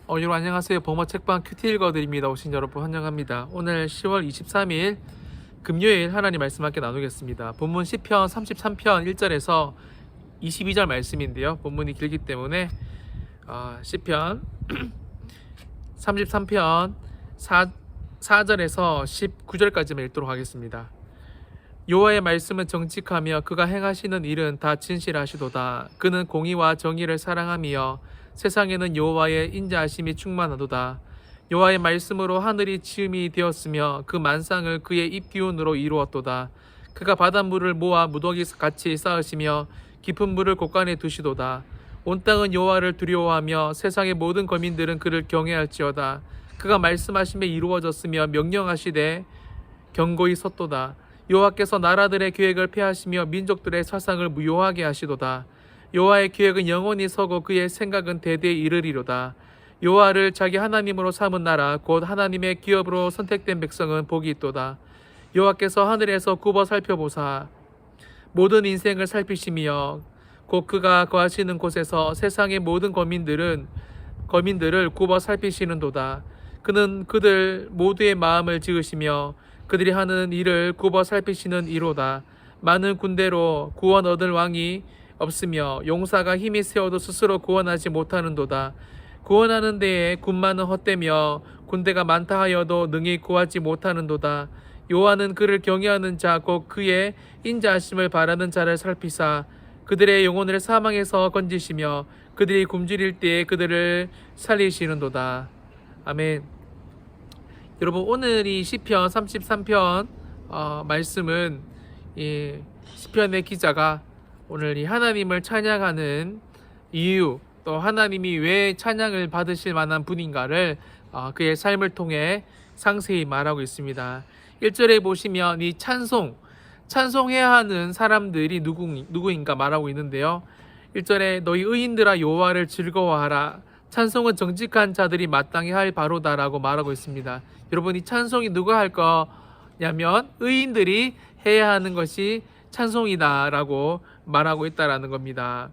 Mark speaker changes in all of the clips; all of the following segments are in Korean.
Speaker 1: 여러분 안녕하세요. 범어 책방 큐티 읽어드립니다. 오신 여러분 환영합니다. 오늘 10월 23일 금요일 하나님 말씀 함께 나누겠습니다. 본문 시편 33편 1절에서 22절 말씀인데요. 본문이 길기 때문에 시편 33편 4절에서 19절까지만 읽도록 하겠습니다. 여호와의 말씀은 정직하며 그가 행하시는 일은 다 진실하시도다. 그는 공의와 정의를 사랑하며 세상에는 여호와의 인자하심이 충만하도다. 여호와의 말씀으로 하늘이 지음이 되었으며 그 만상을 그의 입 기운으로 이루었도다. 그가 바닷물을 모아 무더기 같이 쌓으시며 깊은 물을 곳간에 두시도다. 온 땅은 여호와를 두려워하며 세상의 모든 거민들은 그를 경외할지어다. 그가 말씀하심에 이루어졌으며 명령하시되 견고히 섰도다. 여호와께서 나라들의 계획을 폐하시며 민족들의 사상을 무효하게 하시도다. 여호와의 계획은 영원히 서고 그의 생각은 대대에 이르리로다. 여호와를 자기 하나님으로 삼은 나라 곧 하나님의 기업으로 선택된 백성은 복이 있도다. 여호와께서 하늘에서 굽어 살펴보사 모든 인생을 살피시며 곧 그가 거하시는 곳에서 세상의 모든 거민들을 굽어 살피시는도다. 그는 그들 모두의 마음을 지으시며 그들이 하는 일을 굽어 살피시는 이로다. 많은 군대로 구원 얻을 왕이 없으며 용사가 힘이 세어도 스스로 구원하지 못하는도다. 구원하는 데에 군마는 헛되며 군대가 많다 하여도 능히 구하지 못하는도다. 여호와는 그를 경외하는 자 곧 그의 인자하심을 바라는 자를 살피사 그들의 영혼을 사망에서 건지시며 그들이 굶주릴 때에 그들을 살리시는도다. 아멘. 여러분 오늘 이 시편 33편 말씀은 이 시편의 기자가 오늘 이 하나님을 찬양하는 이유 또 하나님이 왜 찬양을 받으실 만한 분인가를 그의 삶을 통해 상세히 말하고 있습니다. 1절에 보시면 이 찬송해야 하는 사람들이 누구인가 말하고 있는데요. 1절에 너희 의인들아 여호와를 즐거워하라. 찬송은 정직한 자들이 마땅히 할 바로다라고 말하고 있습니다. 여러분 이 찬송이 누가 할 거냐면 의인들이 해야 하는 것이 찬송이다라고 말하고 있다라는 겁니다.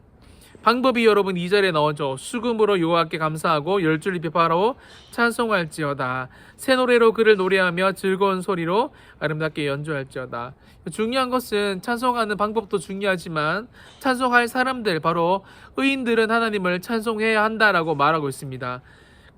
Speaker 1: 방법이 여러분 2절에 나오죠. 수금으로 여호와께 감사하고 열줄 입에 바로 찬송할지어다. 새 노래로 그를 노래하며 즐거운 소리로 아름답게 연주할지어다. 중요한 것은 찬송하는 방법도 중요하지만 찬송할 사람들 바로 의인들은 하나님을 찬송해야 한다라고 말하고 있습니다.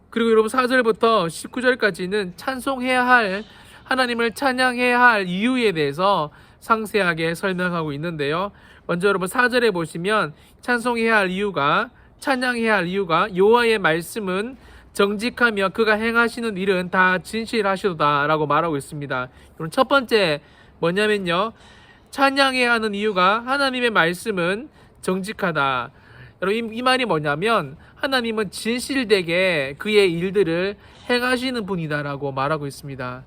Speaker 1: 그리고 여러분 4절부터 19절까지는 찬송해야 할 하나님을 찬양해야 할 이유에 대해서 상세하게 설명하고 있는데요. 먼저 여러분 4절에 보시면 찬양해야 할 이유가 여호와의 말씀은 정직하며 그가 행하시는 일은 다 진실하시도다라고 말하고 있습니다. 여러분 첫 번째 뭐냐면요. 찬양해야 하는 이유가 하나님의 말씀은 정직하다. 여러분 이 말이 뭐냐면 하나님은 진실되게 그의 일들을 행하시는 분이다라고 말하고 있습니다.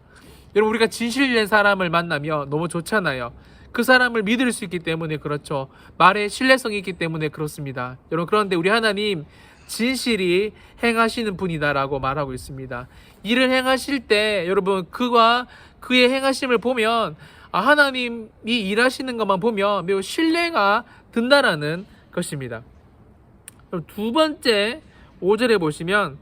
Speaker 1: 여러분 우리가 진실된 사람을 만나면 너무 좋잖아요. 그 사람을 믿을 수 있기 때문에 그렇죠. 말에 신뢰성이 있기 때문에 그렇습니다. 여러분 그런데 우리 하나님 진실이 행하시는 분이다라고 말하고 있습니다. 일을 행하실 때 여러분 그와 그의 행하심을 보면 하나님이 일하시는 것만 보면 매우 신뢰가 든다라는 것입니다. 두 번째 5절에 보시면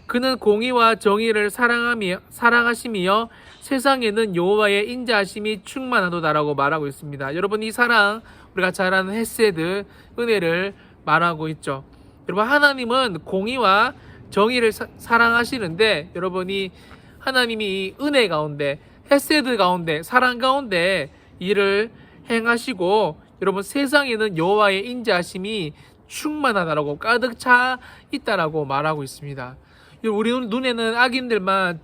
Speaker 1: 그는 공의와 정의를 사랑하시며 세상에는 여호와의 인자하심이 충만하도다라고 말하고 있습니다. 여러분 이 사랑 우리가 잘 아는 헤세드 은혜를 말하고 있죠. 여러분 하나님은 공의와 정의를 사랑하시는데 여러분이 하나님이 이 은혜 가운데 헤세드 가운데 사랑 가운데 일을 행하시고 여러분 세상에는 여호와의 인자하심이 충만하다라고 가득 차 있다라고 말하고 있습니다. 우리 눈에는 악인들만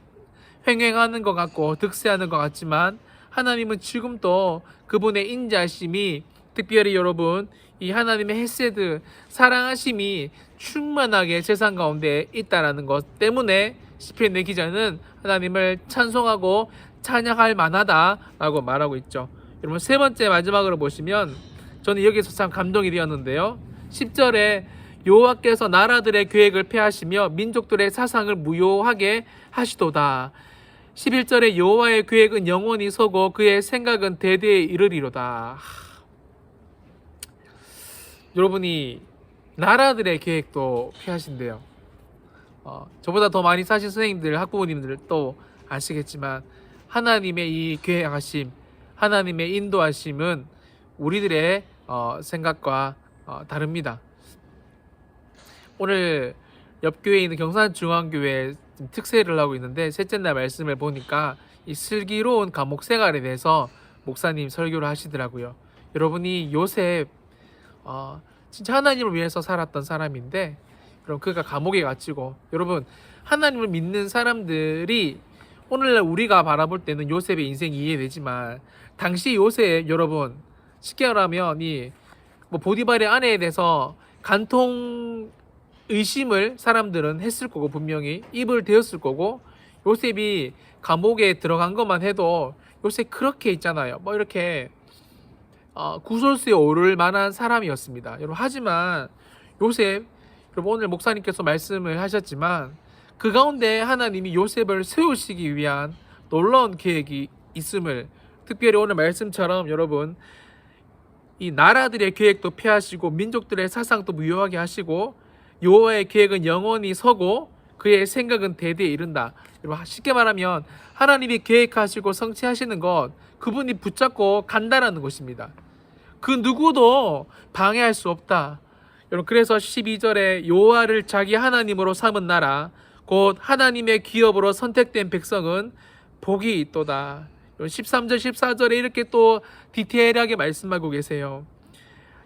Speaker 1: 횡행하는 것 같고 득세하는 것 같지만 하나님은 지금도 그분의 인자심이 특별히 여러분 이 하나님의 헤세드 사랑하심이 충만하게 세상 가운데 있다라는 것 때문에 시편의 기자는 하나님을 찬송하고 찬양할 만하다라고 말하고 있죠. 여러분 세 번째 마지막으로 보시면 저는 여기서 참 감동이 되었는데요. 10절에 여호와께서 나라들의 계획을 폐하시며 민족들의 사상을 무효하게 하시도다. 11절에 여호와의 계획은 영원히 서고 그의 생각은 대대에 이르리로다. 여러분이 나라들의 계획도 폐하신대요. 저보다 더 많이 사신 선생님들, 학부모님들 또 아시겠지만 하나님의 이 계획하심, 하나님의 인도하심은 우리들의 생각과 다릅니다. 오늘 옆 교회에 있는 경산중앙교회 특세를 하고 있는데 셋째 날 말씀을 보니까 이 슬기로운 감옥 생활에 대해서 목사님 설교를 하시더라고요. 여러분이 요셉 진짜 하나님을 위해서 살았던 사람인데 그럼 그가 감옥에 갇히고, 여러분 하나님을 믿는 사람들이 오늘날 우리가 바라볼 때는 요셉의 인생이 이해되지만 당시 요셉, 여러분 쉽게 말하면 뭐 보디발의 아내에 대해서 간통 의심을 사람들은 했을 거고, 분명히 입을 대었을 거고, 요셉이 감옥에 들어간 것만 해도 요셉 그렇게 있잖아요, 뭐 이렇게 구설수에 오를 만한 사람이었습니다, 여러분. 하지만 요셉, 여러분 오늘 목사님께서 말씀을 하셨지만 그 가운데 하나님이 요셉을 세우시기 위한 놀라운 계획이 있음을, 특별히 오늘 말씀처럼 여러분 이 나라들의 계획도 폐하시고 민족들의 사상도 무효하게 하시고 여호와의 계획은 영원히 서고 그의 생각은 대대에 이른다. 쉽게 말하면 하나님이 계획하시고 성취하시는 것, 그분이 붙잡고 간다라는 것입니다. 그 누구도 방해할 수 없다. 여러분, 그래서 12절에 여호와를 자기 하나님으로 삼은 나라 곧 하나님의 기업으로 선택된 백성은 복이 있도다. 13절 14절에 이렇게 또 디테일하게 말씀하고 계세요.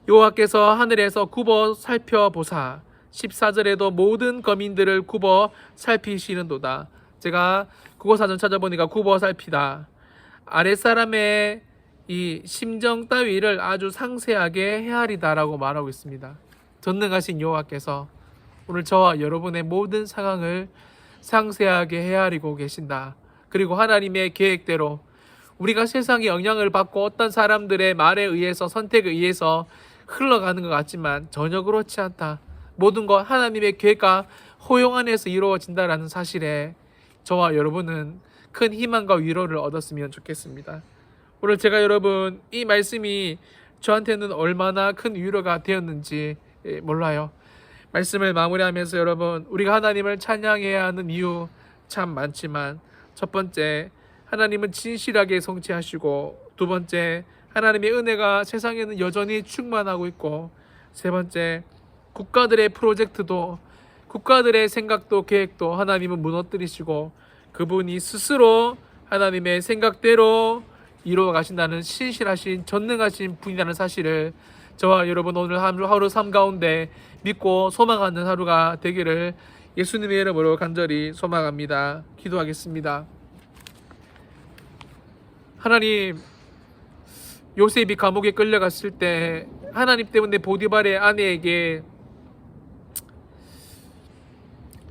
Speaker 1: 여호와께서 하늘에서 굽어 살펴보사 14절에도 모든 거민들을 굽어 살피시는도다. 제가 국어사전 찾아보니까 굽어 살피다, 아랫사람의 이 심정 따위를 아주 상세하게 헤아리다라고 말하고 있습니다. 전능하신 여호와께서 오늘 저와 여러분의 모든 상황을 상세하게 헤아리고 계신다. 그리고 하나님의 계획대로 우리가 세상의 영향을 받고 어떤 사람들의 말에 의해서, 선택에 의해서 흘러가는 것 같지만 전혀 그렇지 않다. 모든 것 하나님의 계획과 허용 안에서 이루어진다라는 사실에 저와 여러분은 큰 희망과 위로를 얻었으면 좋겠습니다. 오늘 제가 여러분 이 말씀이 저한테는 얼마나 큰 위로가 되었는지 몰라요. 말씀을 마무리하면서 여러분, 우리가 하나님을 찬양해야 하는 이유 참 많지만 첫 번째, 하나님은 진실하게 성취하시고, 두 번째, 하나님의 은혜가 세상에는 여전히 충만하고 있고, 세 번째, 국가들의 프로젝트도, 국가들의 생각도 계획도 하나님은 무너뜨리시고 그분이 스스로 하나님의 생각대로 이루어 가신다는 신실하신 전능하신 분이라는 사실을 저와 여러분 오늘 하루 삶 가운데 믿고 소망하는 하루가 되기를 예수님의 이름으로 간절히 소망합니다. 기도하겠습니다. 하나님, 요셉이 감옥에 끌려갔을 때 하나님 때문에 보디발의 아내에게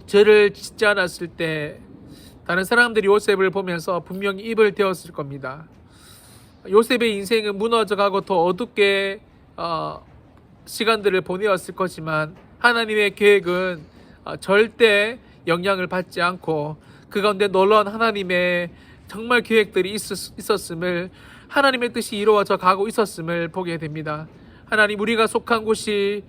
Speaker 1: 죄를 짓지 않았을 때 다른 사람들이 요셉을 보면서 분명히 입을 대었을 겁니다. 요셉의 인생은 무너져가고 더 어둡게 시간들을 보내었을 거지만 하나님의 계획은 절대 영향을 받지 않고 그 가운데 놀라운 하나님의 정말 계획들이 있었음을, 하나님의 뜻이 이루어져 가고 있었음을 보게 됩니다. 하나님, 우리가 속한 곳이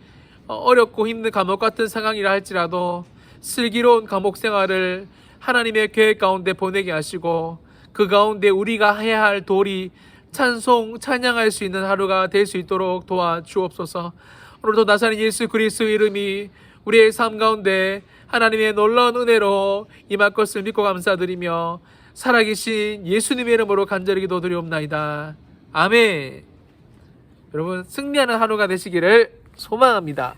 Speaker 1: 어렵고 힘든 감옥 같은 상황이라 할지라도 슬기로운 감옥 생활을 하나님의 계획 가운데 보내게 하시고 그 가운데 우리가 해야 할 도리, 찬송, 찬양할 수 있는 하루가 될 수 있도록 도와주옵소서. 오늘도 나사렛 예수 그리스도의 이름이 우리의 삶 가운데 하나님의 놀라운 은혜로 임할 것을 믿고 감사드리며 살아계신 예수님의 이름으로 간절히 기도드리옵나이다. 아멘. 여러분, 승리하는 하루가 되시기를 소망합니다.